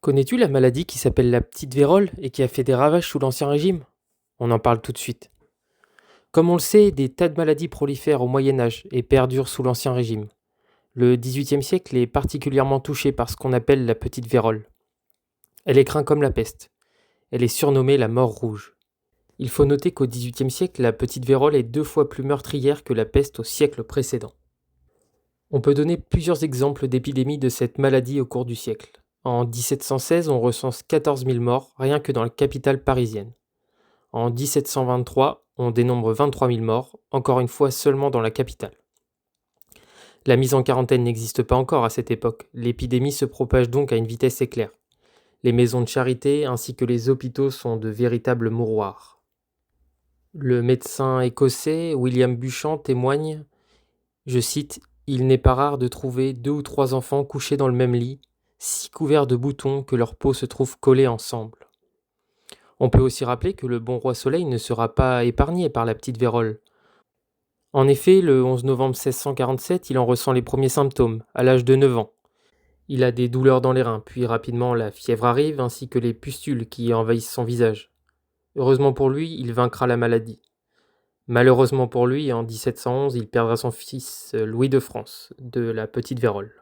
Connais-tu la maladie qui s'appelle la petite vérole et qui a fait des ravages sous l'Ancien Régime? On en parle tout de suite. Comme on le sait, des tas de maladies prolifèrent au Moyen Âge et perdurent sous l'Ancien Régime. Le XVIIIe siècle est particulièrement touché par ce qu'on appelle la petite vérole. Elle est crainte comme la peste. Elle est surnommée la mort rouge. Il faut noter qu'au XVIIIe siècle, la petite vérole est 2 fois plus meurtrière que la peste au siècle précédent. On peut donner plusieurs exemples d'épidémies de cette maladie au cours du siècle. En 1716, on recense 14 000 morts rien que dans la capitale parisienne. En 1723, on dénombre 23 000 morts, encore une fois seulement dans la capitale. La mise en quarantaine n'existe pas encore à cette époque, l'épidémie se propage donc à une vitesse éclair. Les maisons de charité ainsi que les hôpitaux sont de véritables mouroirs. Le médecin écossais William Buchan témoigne, je cite, « Il n'est pas rare de trouver 2 ou 3 enfants couchés dans le même lit, si couverts de boutons que leur peau se trouve collée ensemble. » On peut aussi rappeler que le bon roi Soleil ne sera pas épargné par la petite vérole. En effet, le 11 novembre 1647, il en ressent les premiers symptômes, à l'âge de 9 ans. Il a des douleurs dans les reins, puis rapidement la fièvre arrive, ainsi que les pustules qui envahissent son visage. Heureusement pour lui, il vaincra la maladie. Malheureusement pour lui, en 1711, il perdra son fils Louis de France, de la petite vérole.